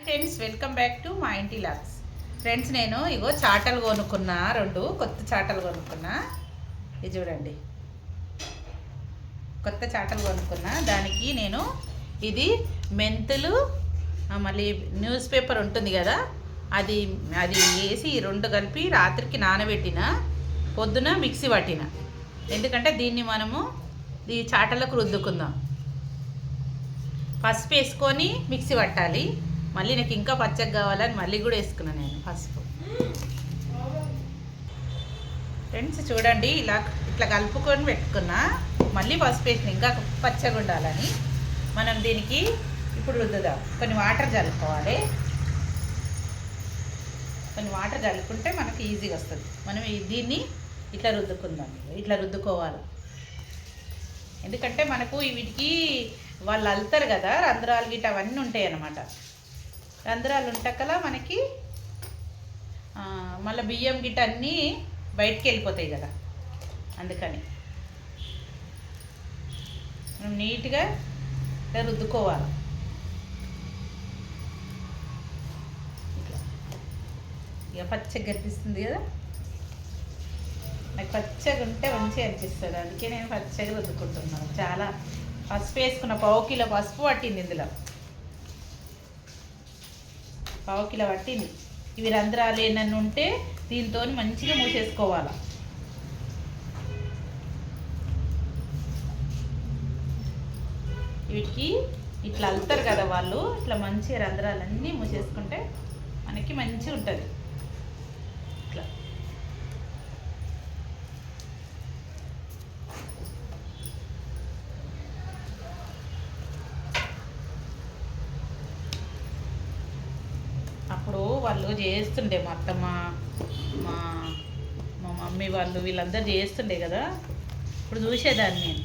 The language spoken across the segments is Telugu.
ఫ్రెండ్స్, వెల్కమ్ బ్యాక్ టు మా ఇంటి లాగ్స్. ఫ్రెండ్స్, నేను ఇగో చాటలు కొనుక్కున్నా, 2 కొత్త చాటలు కొనుక్కున్నా. ఇది చూడండి, కొత్త చాటలు కొనుక్కున్నా. దానికి నేను ఇది మెంతులు, మళ్ళీ న్యూస్ పేపర్ ఉంటుంది కదా, అది అది వేసి 2 కలిపి రాత్రికి నానబెట్టిన, పొద్దున మిక్సీ పట్టిన. ఎందుకంటే దీన్ని మనము ఈ చాటలకు రుద్దుకుందాం. పసుపు వేసుకొని మిక్సీ పట్టాలి. మళ్ళీ నాకు ఇంకా పచ్చగా కావాలని మళ్ళీ కూడా వేసుకున్నాను నేను పసుపు. ఫ్రెండ్స్ చూడండి, ఇట్లా కలుపుకొని పెట్టుకున్నా. మళ్ళీ పసుపు వేసిన ఇంకా పచ్చగా ఉండాలని. మనం దీనికి ఇప్పుడు రుద్దుదాం. కొన్ని వాటర్ చల్లుకోవాలి. కొన్ని వాటర్ చల్లుకుంటే మనకి ఈజీగా వస్తుంది. మనం దీన్ని ఇట్లా రుద్దుకుందాం. ఇట్లా రుద్దుకోవాలి. ఎందుకంటే మనకు వీటికి వాళ్ళు అల్లుతారు కదా, రంధ్రాలు గిట్ట అవన్నీ ఉంటాయి అన్నమాట. రంధ్రాలు ఉంటాకలా మనకి మళ్ళీ బియ్యం గిట్ట అన్నీ బయటికి వెళ్ళిపోతాయి కదా, అందుకని మనం నీట్గా ఇట్లా రుద్దుకోవాలి. ఇట్లా ఇక పచ్చగా కనిపిస్తుంది కదా, నాకు పచ్చగా ఉంటే మంచిగా అనిపిస్తుంది. అందుకే నేను పచ్చగా రుద్దుకుంటున్నాను. చాలా పసుపు వేసుకున్న, 1/2 కిలో పసుపు పట్టింది. ఇందులో 1/2 కిలో పట్టింది. ఇవి రంధ్రాలు ఏమన్నా ఉంటే దీంతో మంచిగా మూసేసుకోవాలి. వీటికి ఇట్లా అల్లుతారు కదా వాళ్ళు, ఇట్లా మంచిగా రంధ్రాలన్నీ మూసేసుకుంటే మనకి మంచిగా ఉంటుంది. ఇట్లా అప్పుడు వాళ్ళు చేస్తుండే, మా అత్తమ్మ, మా మా మమ్మీ వాళ్ళు వీళ్ళందరూ చేస్తుండే కదా, ఇప్పుడు చూసేదాన్ని నేను.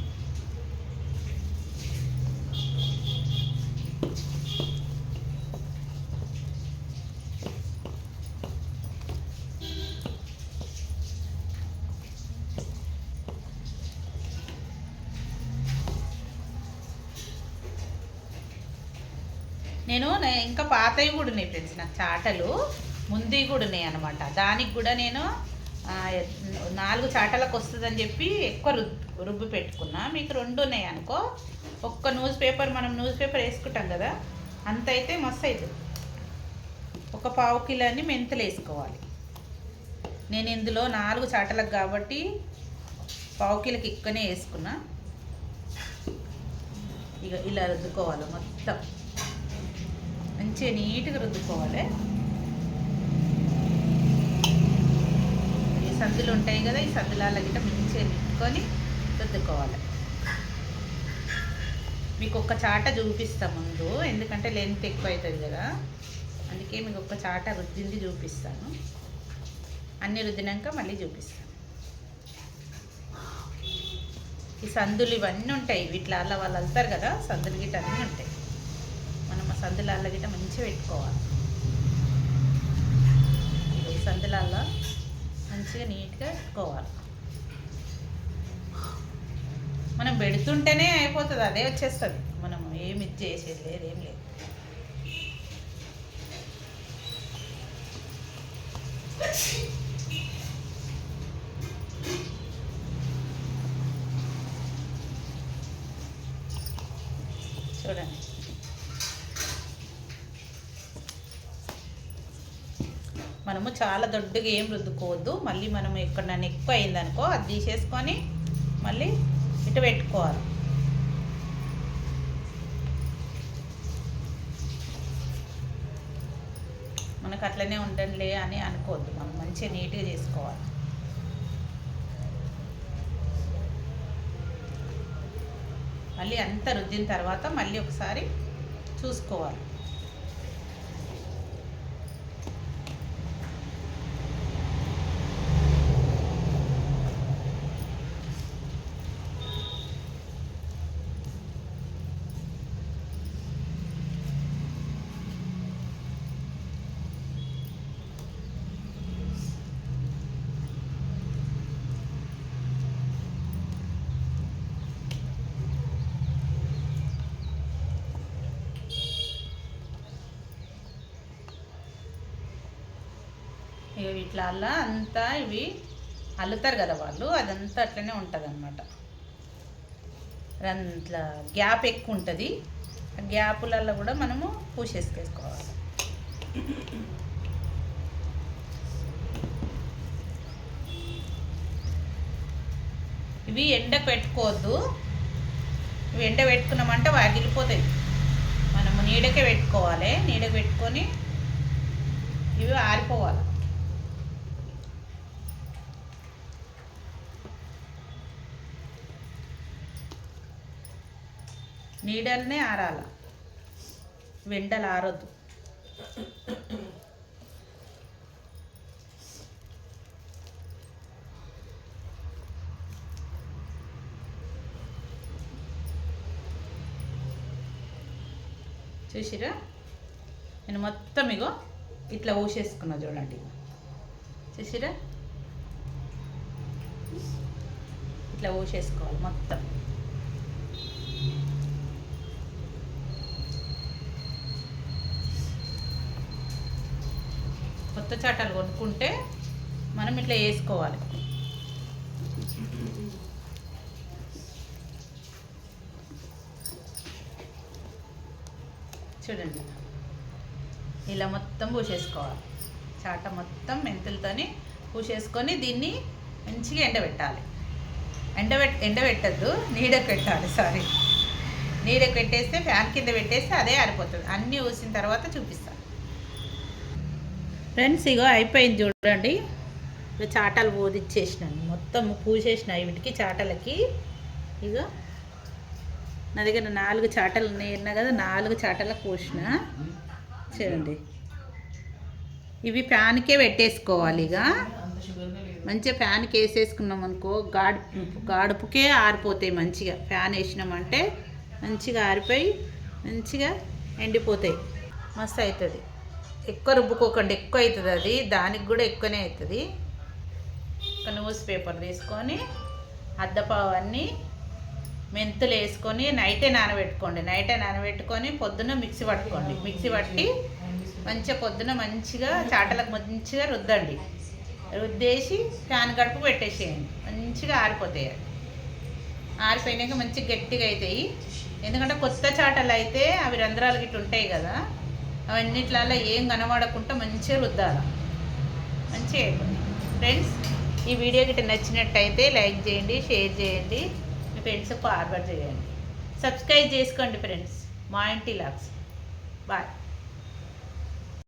నేను ఇంకా పాతవి కూడా ఉన్నాయి ఫ్రెండ్స్, నాకు చాటలు ముందు కూడా ఉన్నాయి అనమాట. దానికి కూడా నేను 4 చాటలకు వస్తుందని చెప్పి ఎక్కువ రుబ్బి పెట్టుకున్నా. మీకు 2 ఉన్నాయి అనుకో, ఒక్క న్యూస్ పేపర్, మనం న్యూస్ పేపర్ వేసుకుంటాం కదా, అంత అయితే మస్తు అవుతుంది. ఒక 1/2 కిలోని మెంతులు వేసుకోవాలి. నేను ఇందులో 4 చాటలకు కాబట్టి 1/2 కిలోకి ఎక్కువనే వేసుకున్నా. ఇక ఇలా రుద్దుకోవాలి, మొత్తం మంచిగా నీట్గా రుద్దుకోవాలి. ఈ సందులు ఉంటాయి కదా, ఈ సందులాల గిట్ట మంచిగా నింపుకొని రుద్దుకోవాలి. మీకు ఒక్క చాట చూపిస్తాను ముందు, ఎందుకంటే లెంత్ ఎక్కువ అవుతుంది కదా, అందుకే మీకు ఒక్క చాట రుద్దింది చూపిస్తాను. అన్నీ రుద్దినాక మళ్ళీ చూపిస్తాను. ఈ సందులు ఇవన్నీ ఉంటాయి, వీటిలో వాళ్ళు వెళ్తారు కదా, సందులు గిట్ట అన్నీ ఉంటాయి. మనం ఆ సందులాల గిట్ట మంచిగా పెట్టుకోవాలి. ఈ సందులాల మంచిగా నీట్గా పెట్టుకోవాలి. మనం పెడుతుంటేనే అయిపోతుంది, అదే వచ్చేస్తుంది. మనం ఏమి ఇది చేసేది లేదు, ఏం లేదు. చూడండి, మనము చాలా దొడ్డుగా ఏం రుద్దుకోవద్దు. మళ్ళీ మనం ఎక్కడన్నా ఎక్కువ అయిందనుకో, అది తీసేసుకొని మళ్ళీ ఇటు పెట్టుకోవాలి. మనకు అట్లనే ఉండండిలే అని అనుకోవద్దు, మనం మంచిగా నీట్గా చేసుకోవాలి. మళ్ళీ అంతా రుద్దిన తర్వాత మళ్ళీ ఒకసారి చూసుకోవాలి. ఇట్లా అలా అంతా ఇవి అల్లుతారు కదా వాళ్ళు, అదంతా అట్లనే ఉంటుంది అన్నమాట. అట్లా గ్యాప్ ఎక్కువ ఉంటుంది, ఆ గ్యాపులలో కూడా మనము పూసేసుకోవాలి. ఇవి ఎండ పెట్టుకోవద్దు, ఇవి ఎండ పెట్టుకున్నామంటే వాగిలిపోతాయి. మనము నీడకే పెట్టుకోవాలి, నీడకి పెట్టుకొని ఇవి ఆరిపోవాలి. నీడల్నే ఆరాల, వెండలు ఆరొద్దు. చూసిరా, నేను మొత్తం ఇగో ఇట్లా ఊసేసుకున్నా చూడండి. చూసిరా, ఇట్లా ఊసేసుకోవాలి మొత్తం. కొత్త చాటలు కొనుక్కుంటే మనం ఇట్లా వేసుకోవాలి. చూడండి, ఇలా మొత్తం పూసేసుకోవాలి. చాట మొత్తం మెంతులతోని పూసేసుకొని దీన్ని మంచిగా ఎండబెట్టాలి. ఎండబెట్టద్దు, నీడకు పెట్టాలి. సారీ, నీడకు పెట్టేస్తే ఫ్యాన్ కింద పెట్టేస్తే అదే ఆరిపోతుంది. అన్నీ ఊసిన తర్వాత చూపిస్తాను ఫ్రెండ్స్. ఇగో అయిపోయింది చూడండి. ఇక చాటలు పోదిచ్చేసినాను, మొత్తం పూసేసిన వీటికి చాటలకి. ఇగో నా దగ్గర 4 చాటలు ఉన్నాయి అన్నా కదా, 4 చాటలకు పోసిన. చూడండి, ఇవి ఫ్యాన్కే పెట్టేసుకోవాలి. ఇక మంచిగా ఫ్యాన్కి వేసేసుకున్నాం అనుకో, గాడుపుకే ఆరిపోతాయి మంచిగా. ఫ్యాన్ వేసినామంటే మంచిగా ఆరిపోయి మంచిగా ఎండిపోతాయి, మస్తు అవుతుంది. ఎక్కువ రుబ్బుకోకండి, ఎక్కువ అవుతుంది అది, దానికి కూడా ఎక్కువనే అవుతుంది. ఒక న్యూస్ పేపర్ తీసుకొని అద్దపావు అన్నీ మెంతులు వేసుకొని నైటే నానబెట్టుకోండి. నైటే నానబెట్టుకొని పొద్దున్న మిక్సీ పట్టుకోండి. మిక్సీ పట్టి మంచిగా పొద్దున మంచిగా చాటలకు మంచిగా రుద్దండి. రుద్దేసి ఫ్యాన్ గడుపు పెట్టేసేయండి, మంచిగా ఆరిపోతాయి. ఆరిపోయినాక మంచిగా గట్టిగా అవుతాయి. ఎందుకంటే కొత్త చాటలు అయితే అవి రంధ్రాలు గిట్ల ఉంటాయి కదా, అవన్నిట్లలో ఏం కనబడకుండా మంచిగా రుద్దాలి, మంచిగా అయిపోతుంది. ఫ్రెండ్స్, ఈ వీడియో గిట్ట నచ్చినట్టయితే లైక్ చేయండి, షేర్ చేయండి, మీ ఫ్రెండ్స్కి ఫార్వర్డ్ చేయండి. సబ్స్క్రైబ్ చేసుకోండి ఫ్రెండ్స్. మా ఇంటి లాగ్స్. బాయ్.